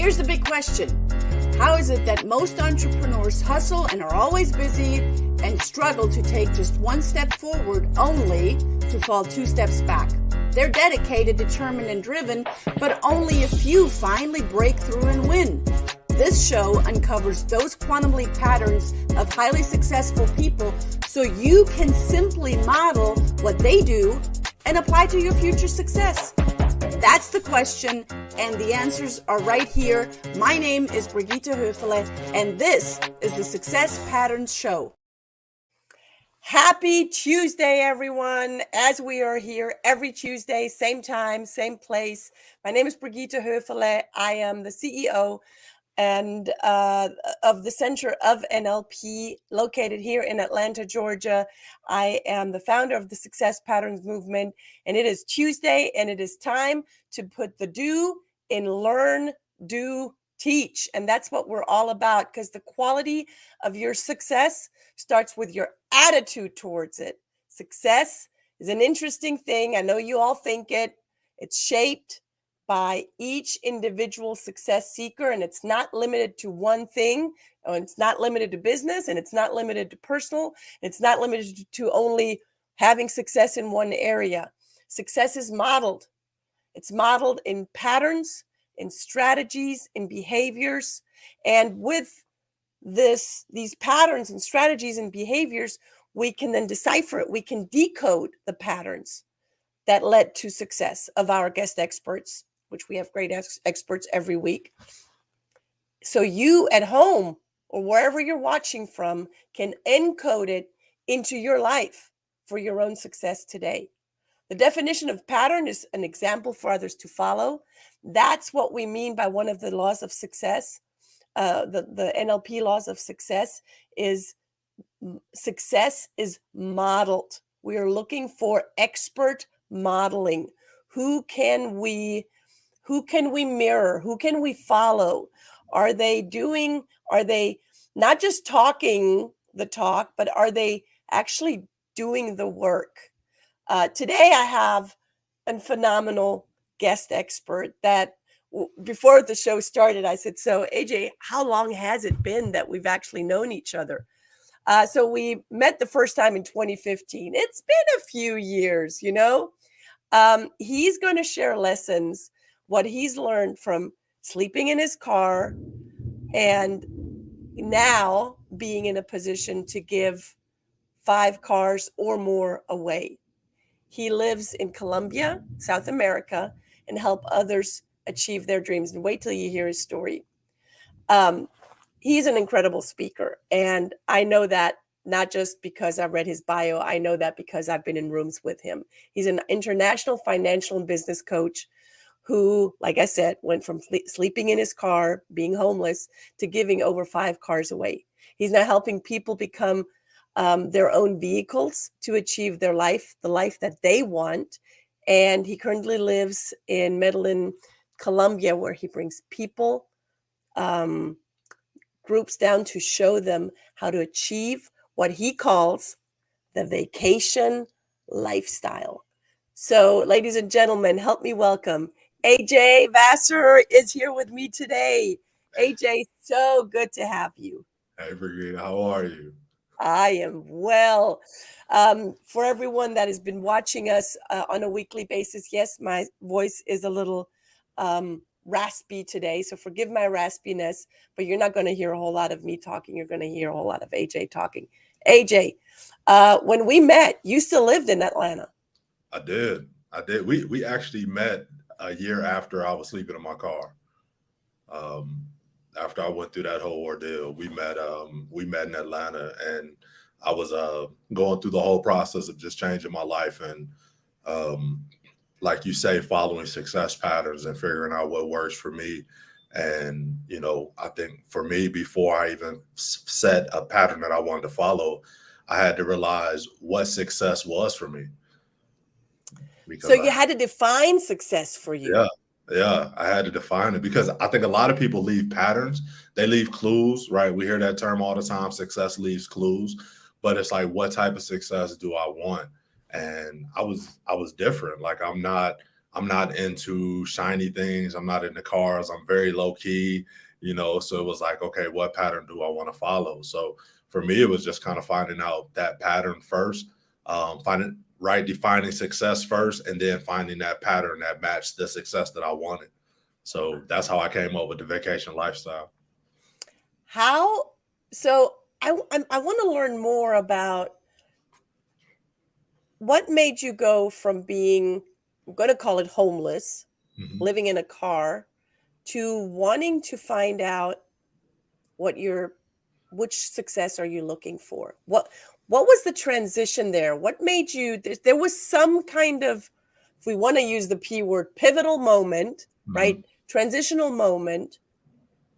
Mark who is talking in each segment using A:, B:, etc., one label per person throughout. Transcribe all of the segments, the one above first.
A: Here's the big question. How is it that most entrepreneurs hustle and are always busy and struggle to take just one step forward only to fall two steps back? They're dedicated, determined, and driven, but only a few finally break through and win. This show uncovers those quantum leap patterns of highly successful people so you can simply model what they do and apply to your future success. That's the question, and the answers are right here. My name is Brigitte Höfele, and this is the Success Patterns Show. Happy Tuesday, everyone, as we are here every Tuesday, same time, same place. My name is Brigitte Höfele. I am the CEO and of the Center of NLP located here in Atlanta, Georgia. I am the founder of the Success Patterns Movement, and it is Tuesday, and it is time to put the do in learn, do, teach. And that's what we're all about, because the quality of your success starts with your attitude towards it. Success is an interesting thing. I know you all think it. It's shaped by each individual success seeker, and it's not limited to one thing. It's not limited to business, and it's not limited to personal. It's not limited to only having success in one area. Success is modeled. It's modeled in patterns, in strategies, in behaviors, and with these patterns and strategies and behaviors, we can then decipher it. We can decode the patterns that led to success of our guest experts, which we have great experts every week. So you at home or wherever you're watching from can encode it into your life for your own success today. The definition of pattern is an example for others to follow. That's what we mean by one of the laws of success. The NLP laws of success is modeled. We are looking for expert modeling. Who can we mirror? Who can we follow? Are they not just talking the talk, but are they actually doing the work? Today I have a phenomenal guest expert that before the show started, I said, so AJ, how long has it been that we've actually known each other? So we met the first time in 2015. It's been a few years, you know. He's going to share lessons, what he's learned from sleeping in his car and now being in a position to give 5 cars or more away. He lives in Colombia, South America, and help others achieve their dreams. And wait till you hear his story. He's an incredible speaker. And I know that not just because I read his bio, I know that because I've been in rooms with him. He's an international financial and business coach who, like I said, went from sleeping in his car, being homeless, to giving over 5 cars away. He's now helping people become their own vehicles to achieve their life, the life that they want. And he currently lives in Medellin, Colombia, where he brings people, groups down to show them how to achieve what he calls the vacation lifestyle. So, ladies and gentlemen, help me welcome AJ Vassar is here with me today. AJ, so good to have you.
B: Hey, Brigitte, how are you?
A: I am well. For everyone that has been watching us on a weekly basis, yes, my voice is a little raspy today, so forgive my raspiness, but you're not going to hear a whole lot of me talking. You're going to hear a whole lot of AJ talking. AJ, when we met, you still lived in Atlanta.
B: I did. We actually met a year after I was sleeping in my car. After I went through that whole ordeal, we met in Atlanta, and I was going through the whole process of just changing my life and like you say, following success patterns and figuring out what works for me. And, you know, I think for me, before I even set a pattern that I wanted to follow, I had to realize what success was for me.
A: So you had to define success for you.
B: Yeah, I had to define it, because I think a lot of people leave patterns. They leave clues, right? We hear that term all the time, success leaves clues, but it's like, what type of success do I want? And I was different. Like, I'm not I'm not into shiny things. I'm not into cars. I'm very low key, you know. So it was like, okay, what pattern do I want to follow? So for me, it was just kind of finding out that pattern first, finding right, defining success first, and then finding that pattern that matched the success that I wanted. So that's how I came up with the vacation lifestyle.
A: How so I want to learn more about what made you go from being, I'm going to call it homeless,
B: Mhm.
A: living in a car, to wanting to find out what your which success are you looking for? What was the transition there? What made you there was some kind of, if we want to use the P word, pivotal moment, right?
B: Mhm.
A: Transitional moment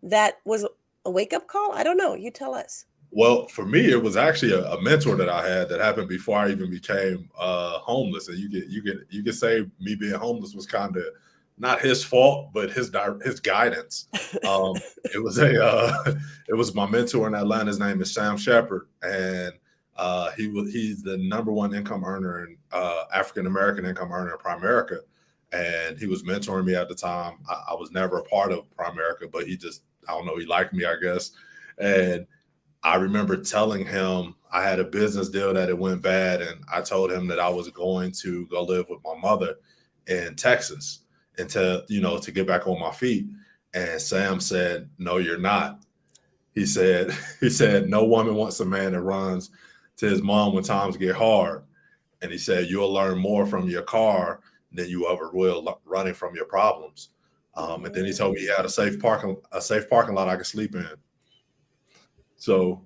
A: that was a wake-up call? I don't know. You tell us.
B: Well, for me, it was actually a mentor that I had that happened before I even became homeless. And you could say me being homeless was kind of not his fault, but his guidance. It was a it was my mentor in Atlanta. His name is Sam Shepard, and he's the number one income earner in African American income earner in Primerica, and he was mentoring me at the time. I was never a part of Primerica, but he just, I don't know, he liked me, I guess, and I remember telling him I had a business deal that it went bad, and I told him that I was going to go live with my mother in Texas and to get back on my feet. And Sam said, "No, you're not." He said, he said, "No woman wants a man that runs to his mom when times get hard." And he said, "You'll learn more from your car than you ever will running from your problems." And then he told me he had a safe parking lot I could sleep in. So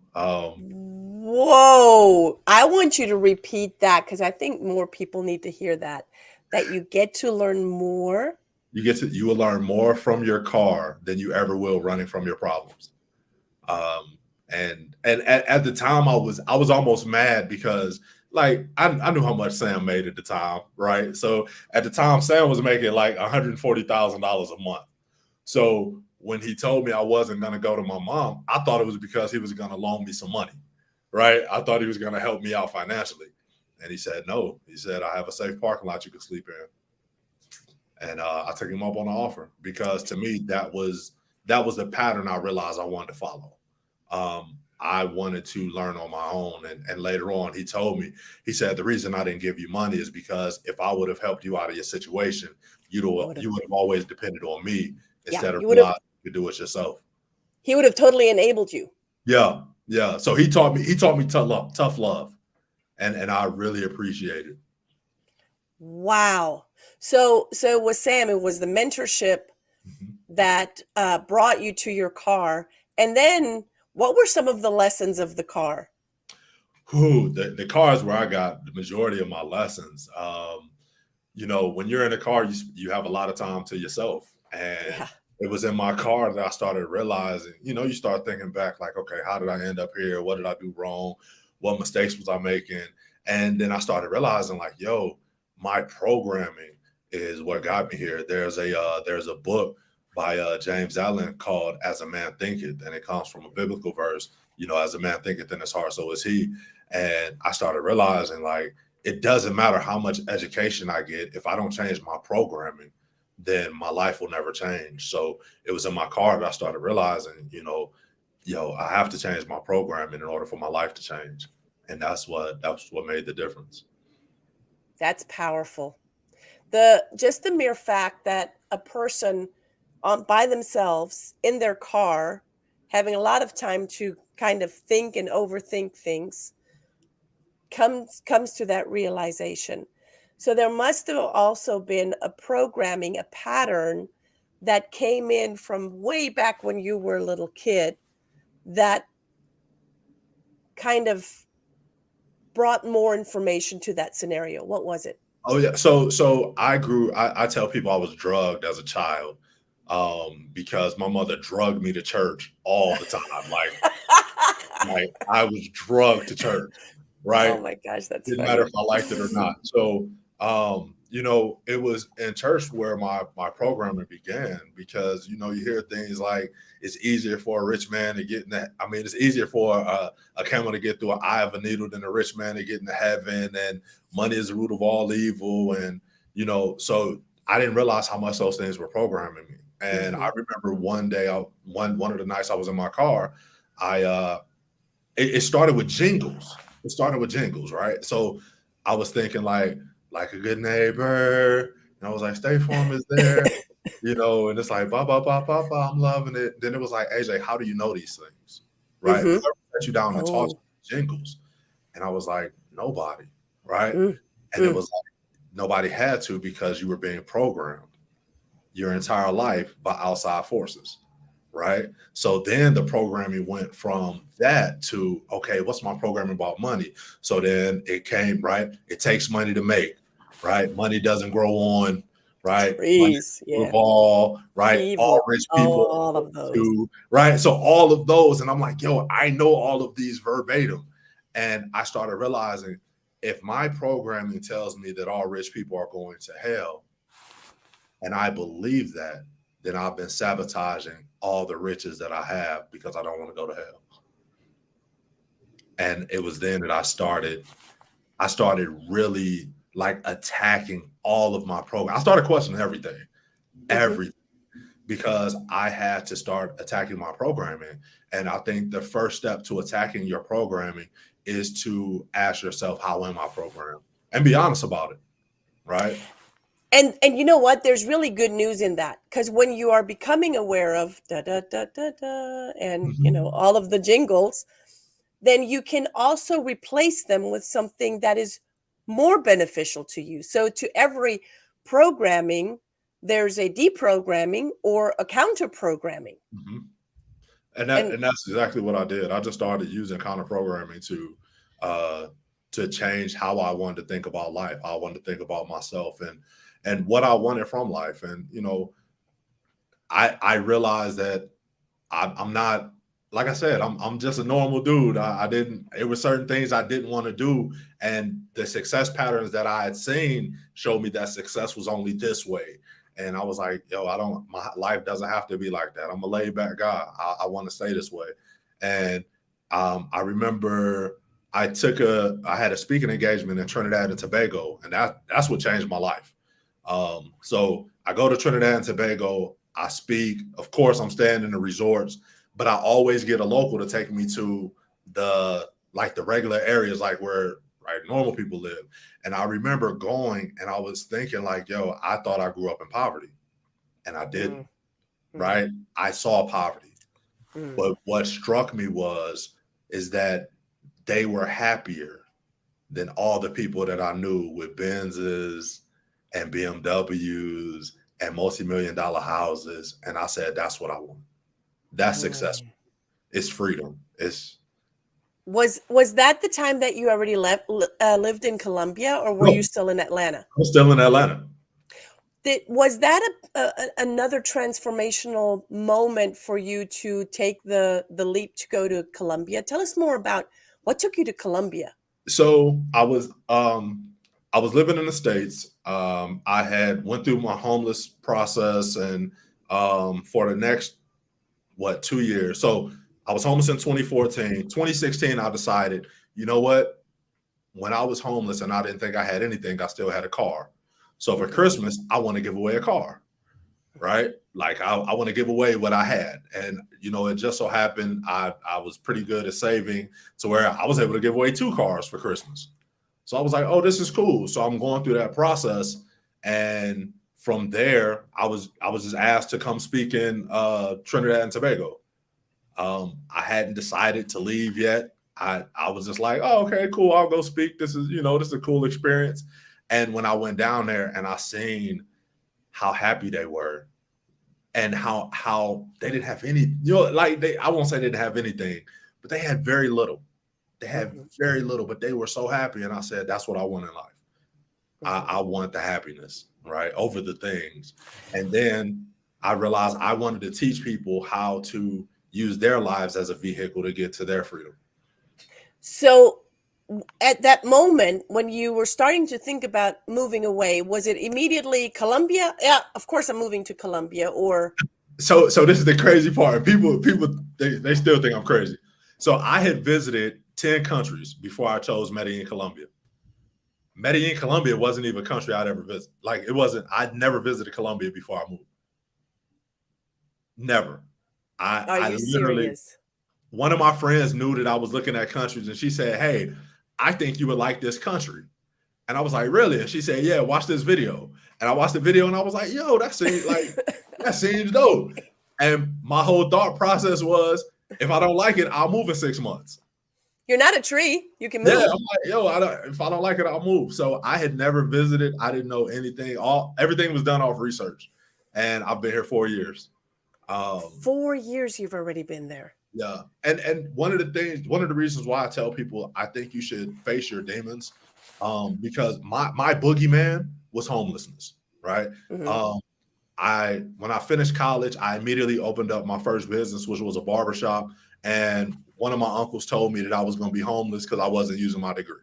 A: Whoa. I want you to repeat that because I think more people need to hear that. That you get to learn more.
B: you will learn more from your car than you ever will running from your problems. And at the time I was almost mad because like I knew how much Sam made at the time, right? So at the time Sam was making like $140,000 a month. So when he told me I wasn't going to go to my mom, I thought it was because he was going to loan me some money, right? I thought he was going to help me out financially. And he said, no. He said, I have a safe parking lot you can sleep in. And I took him up on the offer because to me, that was the pattern I realized I wanted to follow. I wanted to learn on my own. And later on, he told me, he said, the reason I didn't give you money is because if I would have helped you out of your situation,
A: You would have,
B: you would have always depended on me
A: yeah,
B: instead of
A: you would have,
B: realizing you could do it yourself.
A: he would have totally enabled you.
B: Yeah, yeah. So he taught me tough love, and I really appreciate it.
A: Wow. So with Sam, it was the mentorship
B: Mhm.
A: that brought you to your car. And then what were some of the lessons of the car?
B: Whew, the car is where I got the majority of my lessons. When you're in a car, you have a lot of time to yourself, and
A: Yeah.
B: it was in my car that I started realizing. You start thinking back, like, okay, how did I end up here? What did I do wrong? What mistakes was I making? And then I started realizing, like, yo, my programming is what got me here. There's a book by James Allen called "As a Man Thinketh," and it comes from a biblical verse. As a man thinketh in his heart, so is he. And I started realizing, like, it doesn't matter how much education I get. If I don't change my programming, then my life will never change. So it was in my car that I started realizing, I have to change my programming in order for my life to change. And that's what made the difference.
A: That's powerful. The mere fact that a person by themselves in their car having a lot of time to kind of think and overthink things comes to that realization. So there must have also been a programming, a pattern that came in from way back when you were a little kid that kind of brought more information to that scenario. What was it?
B: Oh yeah. So I tell people I was drugged as a child, because my mother drugged me to church all the time. Like I was drugged to church,
A: Oh
B: right?
A: my gosh, that's
B: Didn't matter
A: funny.
B: if I liked it or not. So, it was in church where my programming began because you hear things like it's easier for a rich man to get in that. I mean, it's easier for a camel to get through an eye of a needle than a rich man to get into heaven, and money is the root of all evil. And so I didn't realize how much those things were programming me. And I
A: Mm-hmm.
B: remember one day, one of the nights I was in my car, it started with jingles. It started with jingles, right? So I was thinking like a good neighbor, and I was like, State Farm is there, and it's like ba ba ba ba ba. I'm loving it. Then it was like, AJ, how do you know these things, right?
A: Mm-hmm.
B: Whoever set you down and taught
A: Oh.
B: you jingles, and I was like, nobody, right? And it
A: Mm-hmm.
B: was like nobody had to because you were being programmed your entire life by outside forces, right? So then the programming went from that to, okay, what's my programming about money? So then it came, right? It takes money to make, right? Money doesn't grow on, right? Money
A: Trees.
B: doesn't
A: Yeah.
B: evolve, right?
A: Evil.
B: All rich
A: Oh,
B: people
A: all of those.
B: to, right? So all of those, and I'm like, yo, I know all of these verbatim. And I started realizing if my programming tells me that all rich people are going to hell, and I believe that, then I've been sabotaging all the riches that I have because I don't want to go to hell. And it was then that I started really like attacking all of my programs. I started questioning everything,
A: Mm-hmm.
B: everything, because I had to start attacking my programming. And I think the first step to attacking your programming is to ask yourself, how am I programmed? And be honest about it, right?
A: And you know what? There's really good news in that, because when you are becoming aware of da da da da da and
B: Mhm.
A: all of the jingles, then you can also replace them with something that is more beneficial to you. So to every programming, there's a deprogramming or a counter programming.
B: Mhm. And that
A: And
B: and that's exactly what I did. I just started using counter programming uh to change how I wanted to think about life, how I wanted to think about myself and what I wanted from life. And I realized that I'm not, like I said, I'm just a normal dude. I didn't it were certain things I didn't want to do. And the success patterns that I had seen showed me that success was only this way. And I was like, yo, my life doesn't have to be like that. I'm a laid back guy. I want to stay this way. And I remember I had a speaking engagement in Trinidad and Tobago, and that's what changed my life. So I go to Trinidad and Tobago, I speak. Of course, I'm staying in the resorts, but I always get a local to take me to the regular areas, like where right normal people live. And I remember going, and I was thinking like, yo, I thought I grew up in poverty, and I didn't.
A: mm, mm,
B: Right? I saw poverty,
A: mm,
B: but what struck me is that they were happier than all the people that I knew with Benzes and BMWs and multi-million dollar houses. And I said, that's what I want. That's success.
A: mm.
B: It's freedom. It's
A: Was that the time that you already lived in Colombia, or were you
B: no,
A: still in Atlanta?
B: I'm still in Atlanta.
A: Was that another transformational moment for you to take the leap to go to Colombia? Tell us more about what took you to Colombia.
B: So I was living in the States. I had went through my homeless process and for the next 2 years. So I was homeless in 2014. 2016, I decided, you know what? When I was homeless and I didn't think I had anything, I still had a car. So for
A: Hmm.
B: Christmas, I want to give away a car, right? Like I want to give away what I had. And it just so happened I was pretty good at saving to where I was able to give away 2 cars for Christmas. So I was like, oh, this is cool. So I'm going through that process. And from there, I was just asked to come speak in Trinidad and Tobago. I hadn't decided to leave yet. I was just like, oh, okay, cool. I'll go speak. This is a cool experience. And when I went down there and I seen how happy they were and how they didn't have any, like I won't say they didn't have anything, but they had very little. They had
A: Hmm.
B: very little, but they were so happy. And I said, that's what I want in life.
A: Hmm.
B: I want the happiness, right? Over the things. And then I realized I wanted to teach people how to use their lives as a vehicle to get to their freedom.
A: So, at that moment when you were starting to think about moving away, was it immediately Colombia? Yeah, of course I'm moving to Colombia. Or
B: So this is the crazy part. People they still think I'm crazy. So I had visited 10 countries before I chose Medellin Colombia. Medellin, Colombia wasn't even a country I'd ever visit. Like it wasn't. I'd never visited Colombia before I moved. Never.
A: Are
B: I
A: you
B: literally,
A: serious?
B: one of my friends knew that I was looking at countries, and she said, "Hey, I think you would like this country." And I was like, "Really?" And she said, "Yeah, watch this video." And I watched the video, and I was like, "Yo, that seems dope." And my whole thought process was, if I don't like it, I'll move in 6 months.
A: You're not a tree. You can
B: Yeah, I'm
A: move.
B: like, yo, if I don't like it, I'll move. So I had never visited. I didn't know anything. Everything was done off research, and I've been here 4 years. Um,
A: 4 years you've already been there.
B: yeah, and one of the reasons why I tell people I think you should face your demons, because my boogeyman was homelessness, right?
A: Hmm.
B: Um, when I finished college, I immediately opened up my first business, which was a barbershop. And one of my uncles told me that I was going to be homeless because I wasn't using my degree.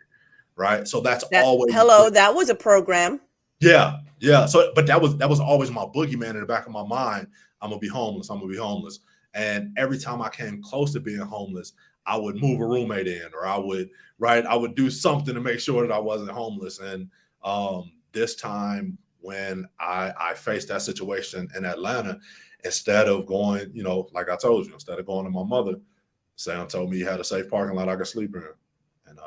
B: Right. So that's always
A: That was a program.
B: yeah, yeah. So but that was always my boogeyman in the back of my mind. I'm gonna be homeless. I'm gonna be homeless. And every time I came close to being homeless, I would move a roommate in, or I would do something to make sure that I wasn't homeless. And this time when I faced that situation in Atlanta, instead of going, like I told you, instead of going to my mother, Sam told me he had a safe parking lot I could sleep in, and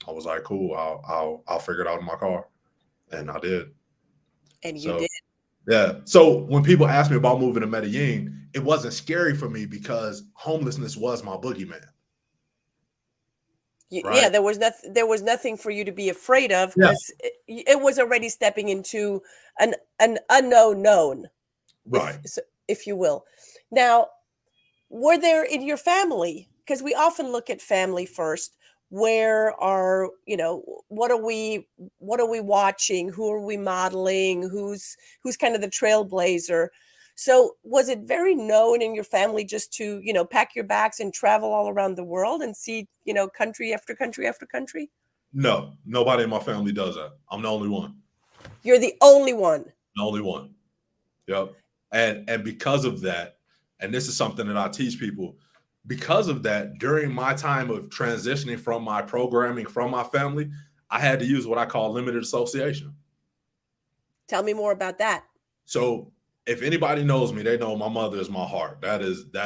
B: I was like, cool, I'll figure it out in my car, and I did.
A: And you
B: So
A: did.
B: yeah. So when people ask me about moving to Medellin, it wasn't scary for me because homelessness was my boogeyman.
A: Yeah,
B: Right.
A: there was nothing for you to be afraid of
B: Yeah.
A: because it was already stepping into an unknown known,
B: Right.
A: if you will. Now, were there in your family, because we often look at family first, where are, what are we watching, who are we modeling, who's kind of the trailblazer? So was it very known in your family just to, pack your bags and travel all around the world and see, country after country after country?
B: No, nobody in my family does that. I'm the only one.
A: You're the only one.
B: The only one. Yep. And because of that, and this is something that I teach people, because of that, during my time of transitioning from my programming from my family, I had to use what I call limited association.
A: Tell me more about that.
B: So if anybody knows me, they know my mother is my heart. That is like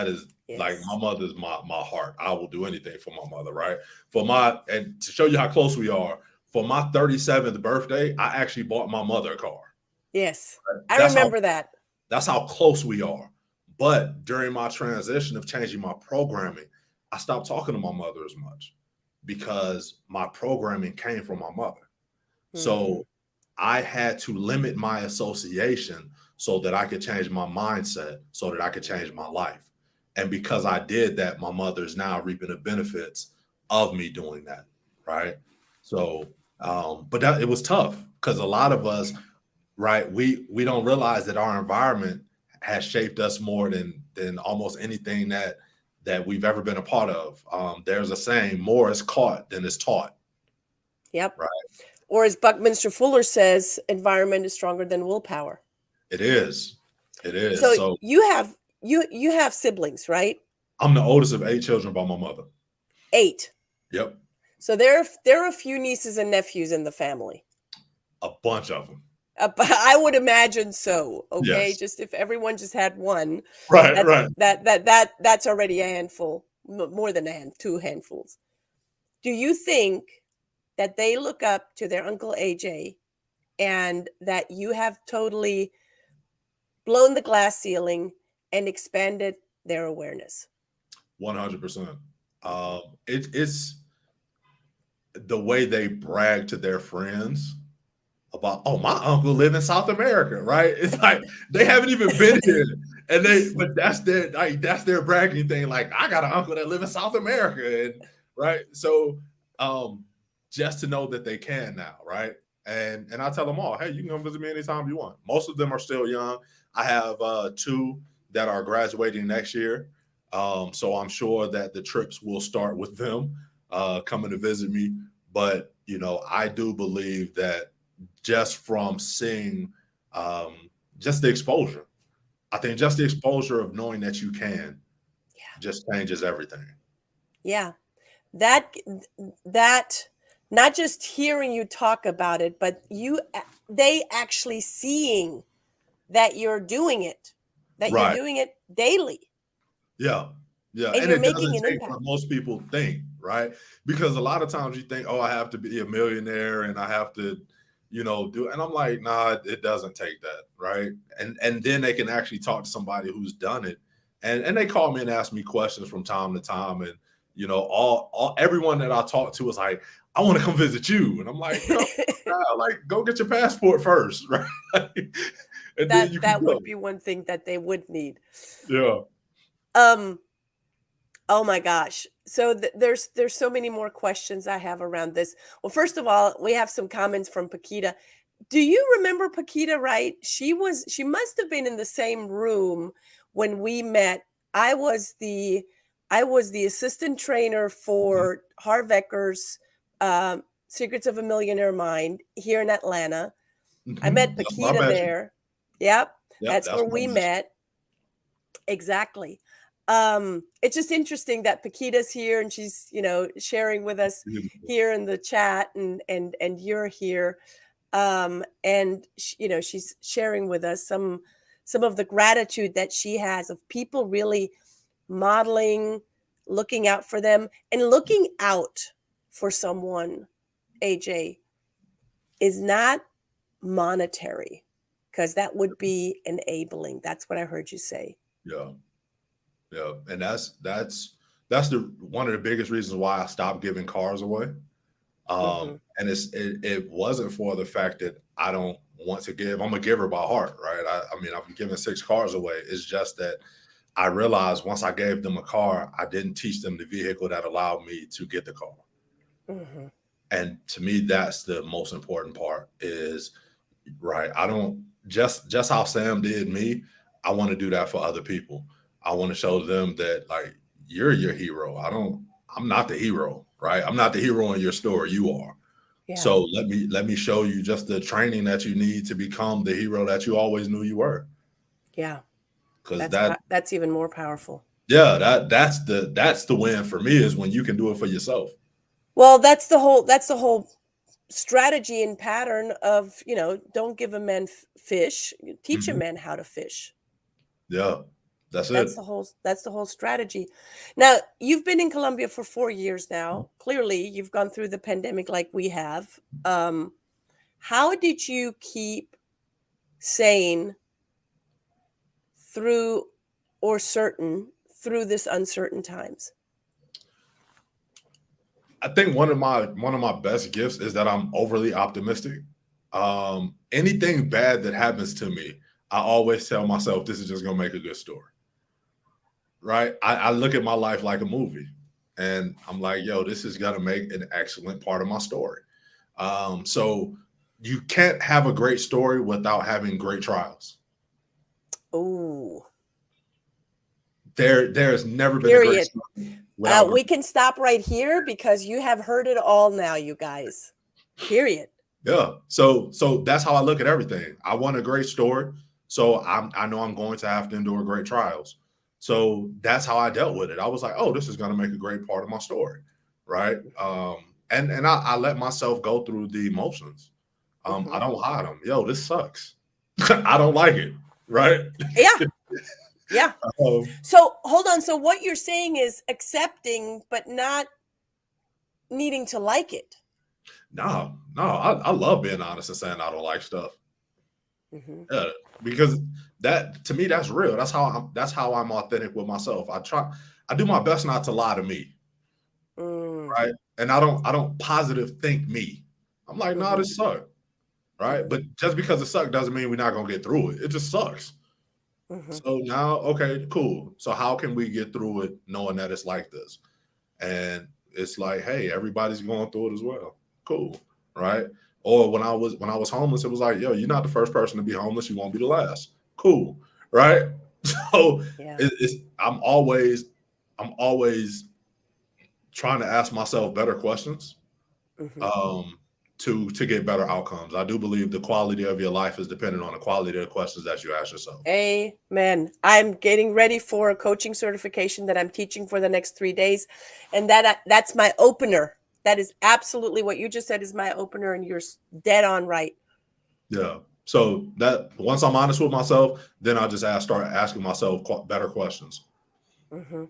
B: my
A: Yes.
B: mother's my heart. I will do anything for my mother, right? And to show you how close we are, for my 37th birthday, I actually bought my mother a car.
A: Yes.
B: Right?
A: I remember that.
B: That's how close we are. But during my transition of changing my programming, I stopped talking to my mother as much because my programming came from my mother.
A: Hmm.
B: So I had to limit my association so that I could change my mindset, so that I could change my life. And because I did that, my mother is now reaping the benefits of me doing that. Right. So, but it was tough because a lot of us, right, we don't realize that our environment has shaped us more than almost anything that we've ever been a part of. There's a saying, more is caught than is taught.
A: Yep.
B: Right.
A: Or as Buckminster Fuller says, environment is stronger than willpower.
B: It is. It is.
A: So
B: So
A: you have siblings, right?
B: I'm the oldest of 8 children by my mother.
A: 8.
B: Yep.
A: So there are a few nieces and nephews in the family.
B: A bunch of them.
A: I would imagine so. Okay,
B: Yes.
A: just if everyone just had one,
B: Right. Right.
A: that's already a handful, more than 2 handfuls. Do you think that they look up to their Uncle AJ and that you have totally blown the glass ceiling and expanded their awareness?
B: 100%. It's the way they brag to their friends about, oh, my uncle live in South America, right? It's like they haven't even been here, but that's their bragging thing. Like, I got an uncle that live in South America, and right. So, just to know that they can now, right? And I tell them all, hey, you can come visit me anytime you want. Most of them are still young. I have 2 that are graduating next year, so I'm sure that the trips will start with them coming to visit me. But I do believe that just from seeing just the exposure. I think just the exposure of knowing that you can
A: Yeah.
B: just changes everything.
A: Yeah. That that not just hearing you talk about it, but they actually seeing that you're doing it,
B: Right.
A: daily,
B: Yeah. Yeah.
A: and
B: And
A: you're
B: it
A: making
B: doesn't
A: an
B: take what
A: impact.
B: most people think, right? Because a lot of times you think, oh, I have to be a millionaire and I have to, do, and I'm like, nah, it doesn't take that, right? And then they can actually talk to somebody who's done it. And they call me and ask me questions from time to time. And all everyone that I talk to is like, I want to come visit you. And I'm like, nah, like go get your passport first, right? And then you can
A: That
B: go.
A: would be one thing that they would need.
B: Yeah.
A: Um, oh my gosh. So there's so many more questions I have around this. Well, first of all, we have some comments from Paquita. Do you remember Paquita, right? She must have been in the same room when we met. I was the I was the assistant trainer for Harv Ecker's Secrets of a Millionaire Mind here in Atlanta. I met
B: That's where I
A: Paquita
B: met you.
A: there. Yep,
B: Yep,
A: that's
B: that's
A: where
B: where
A: we
B: I met
A: met. Exactly. It's just interesting that Paquita's here and she's, sharing with us
B: you.
A: here in the chat, and you're here. And she's sharing with us some of the gratitude that she has of people really modeling, looking out for them, and looking out for someone, AJ, is not monetary, because that would be enabling. That's what I heard you say.
B: Yeah, yeah, and that's the one of the biggest reasons why I stopped giving cars away.
A: Hmm.
B: And it wasn't for the fact that I don't want to give. I'm a giver by heart, right? I mean, I've given 6 cars away. It's just that I realized once I gave them a car, I didn't teach them the vehicle that allowed me to get the car.
A: Hmm.
B: And to me, that's the most important part. Is right. I don't just how Sam did me. I want to do that for other people. I want to show them that like you're your hero. I'm not the hero, right? I'm not the hero in your story. You are.
A: Yeah.
B: So let me show you just the training that you need to become the hero that you always knew you were.
A: Yeah.
B: Because
A: That's even more powerful.
B: yeah, that's the win for me is when you can do it for yourself.
A: Well, that's the whole strategy and pattern of, don't give a man fish, teach a
B: Mhm.
A: man how to fish.
B: Yeah, that's it.
A: That's the whole strategy. Now, you've been in Colombia for 4 years now. Clearly, you've gone through the pandemic like we have. How did you keep sane through or certain through this uncertain times?
B: I think one of my best gifts is that I'm overly optimistic. Anything bad that happens to me, I always tell myself this is just gonna make a good story. Right? I look at my life like a movie, and I'm like, yo, this is gonna make an excellent part of my story. So you can't have a great story without having great trials.
A: Oh,
B: There has never been a great
A: period.
B: story without
A: We can stop right here because you have heard it all now, you guys. Period.
B: yeah. So that's how I look at everything. I want a great story, so I know I'm going to have to endure great trials. So that's how I dealt with it. I was like, oh, this is going to make a great part of my story, right? And I let myself go through the emotions. I
A: Hmm.
B: don't hide them. Yo, this sucks. I don't like it, right?
A: Yeah, yeah.
B: um,
A: So hold on. So what you're saying is accepting, but not needing to like it.
B: no, I love being honest and saying I don't like stuff.
A: Hmm.
B: Yeah, because that to me that's real. That's how I'm authentic with myself. I do my best not to lie to me,
A: Mm.
B: right? And I don't positive think me. I'm like, nah,
A: Hmm.
B: this sucked, right?
A: Hmm.
B: But just because it sucked doesn't mean we're not gonna get through it. It just sucks.
A: Hmm.
B: So now, okay, cool. So how can we get through it knowing that it's like this? And it's like, hey, everybody's going through it as well. Cool, right? Or when I was homeless, it was like, yo, you're not the first person to be homeless. You won't be the last. Cool, right? So
A: Yeah.
B: I'm always trying to ask myself better questions
A: Hmm.
B: um, to get better outcomes. I do believe the quality of your life is dependent on the quality of the questions that you ask yourself.
A: Amen. I'm getting ready for a coaching certification that I'm teaching for the next 3 days, and that's my opener. That is absolutely what you just said is my opener, and you're dead on right.
B: Yeah. So that once I'm honest with myself, then I just start asking myself better questions.
A: Mm-hmm.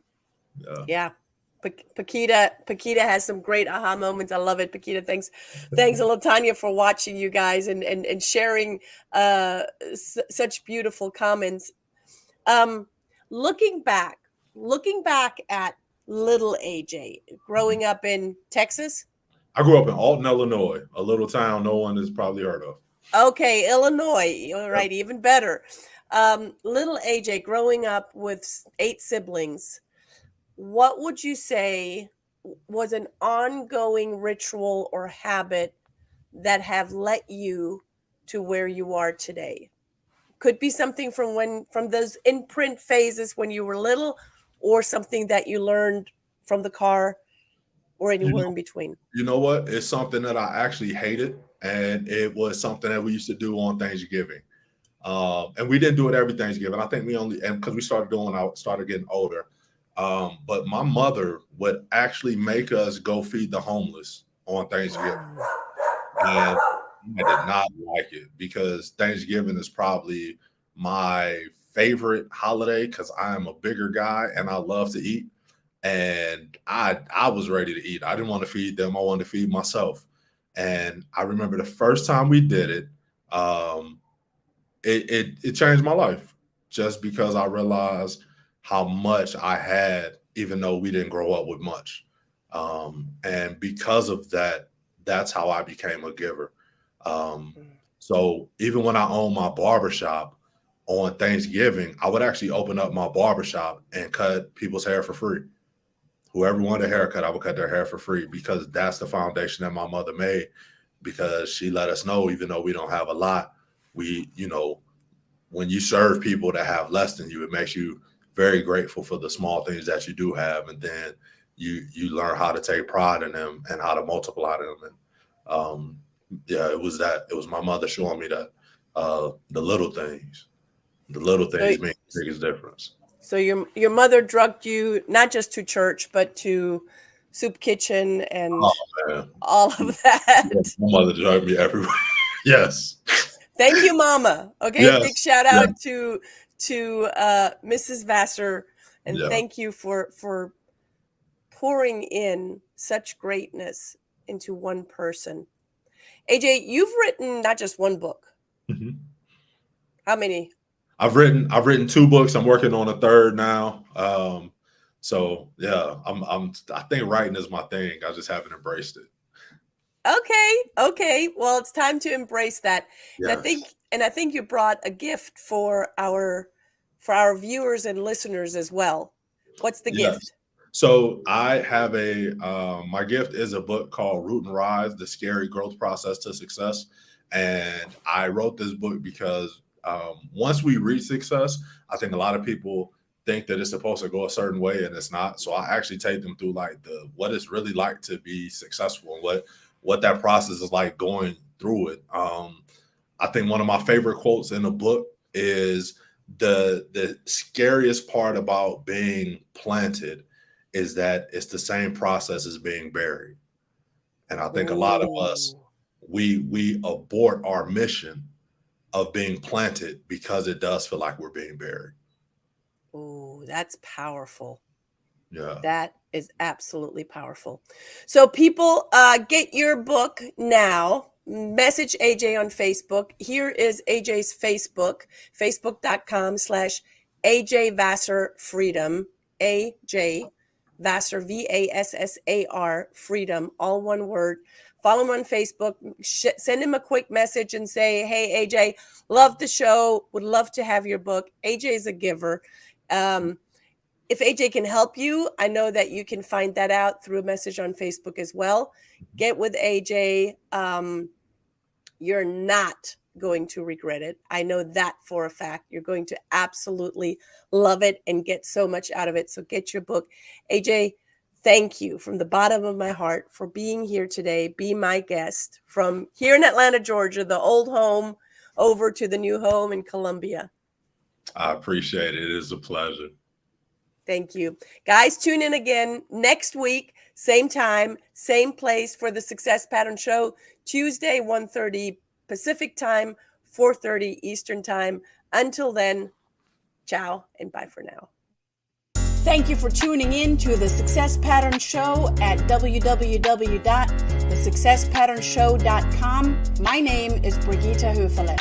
B: Yeah.
A: Yeah. Paquita has some great aha moments. I love it. Paquita, thanks Latanya for watching you guys and sharing such beautiful comments. Um, looking back at little AJ growing up in Texas.
B: I grew up in Alton, Illinois, a little town no one has probably heard of.
A: Okay, Illinois. All right,
B: Yep.
A: even better. Little AJ growing up with 8 siblings. What would you say was an ongoing ritual or habit that have led you to where you are today? Could be something from those imprint phases when you were little, or something that you learned from the car, or
B: You
A: anywhere
B: know,
A: in between.
B: you know what? It's something that I actually hated, and it was something that we used to do on Thanksgiving. And we didn't do it every Thanksgiving. I think we only, and because we started getting older. But my mother would actually make us go feed the homeless on Thanksgiving. And I did not like it because Thanksgiving is probably my favorite holiday because I am a bigger guy and I love to eat. And I was ready to eat. I didn't want to feed them. I wanted to feed myself. And I remember the first time we did it, um, it changed my life just because I realized how much I had, even though we didn't grow up with much. And because of that, that's how I became a giver. Um, so even when I owned my barbershop on Thanksgiving, I would actually open up my barbershop and cut people's hair for free. Whoever wanted a haircut, I would cut their hair for free because that's the foundation that my mother made. Because she let us know, even though we don't have a lot, we, when you serve people that have less than you, it makes you very grateful for the small things that you do have, and then you learn how to take pride in them and how to multiply them. And yeah, it was my mother showing me that the little things
A: So,
B: make the biggest difference.
A: so your mother drugged you not just to church, but to soup kitchen and
B: Oh man,
A: all of that.
B: yeah, my mother drove me everywhere. Yes,
A: Thank you, Mama. Okay, big
B: yes,
A: shout
B: yeah,
A: out to Mrs. Vassar, and
B: yeah.
A: thank you for pouring in such greatness into one person. AJ, you've written not just one book.
B: Mhm.
A: How many?
B: I've written 2 books. I'm working on a third now. So yeah, I think writing is my thing. I just haven't embraced it.
A: Okay. Well, it's time to embrace that.
B: Yes.
A: And I think you brought a gift for our viewers and listeners as well. What's the
B: Yes.
A: gift?
B: So I have my gift is a book called Root and Rise: The Scary Growth Process to Success. And I wrote this book because once we reach success, I think a lot of people think that it's supposed to go a certain way and it's not. So I actually take them through like what it's really like to be successful and what that process is like going through it. I think one of my favorite quotes in the book is the scariest part about being planted is that it's the same process as being buried. And I think a lot of us
A: Ooh.
B: we abort our mission of being planted because it does feel like we're being buried.
A: Ooh, that's powerful.
B: Yeah.
A: That is absolutely powerful. So people, get your book now. Message AJ on Facebook. Here is AJ's Facebook, facebook.com/AJ Vassar Freedom. AJ Vassar, Vassar Freedom, all one word. Follow him on Facebook. Send him a quick message and say, hey, AJ, love the show. Would love to have your book. AJ is a giver. If AJ can help you, I know that you can find that out through a message on Facebook as well. Get with AJ. You're not going to regret it. I know that for a fact. You're going to absolutely love it and get so much out of it. So get your book. AJ, thank you from the bottom of my heart for being here today. Be my guest from here in Atlanta, Georgia, the old home, over to the new home in Colombia.
B: I appreciate it. It is a pleasure.
A: Thank you. Guys, tune in again next week, same time, same place for the Success Pattern Show, Tuesday, 1:30 Pacific time, 4:30 Eastern time. Until then, ciao and bye for now. Thank you for tuning in to the Success Pattern Show at www.thesuccesspatternshow.com. My name is Brigitte Höfele.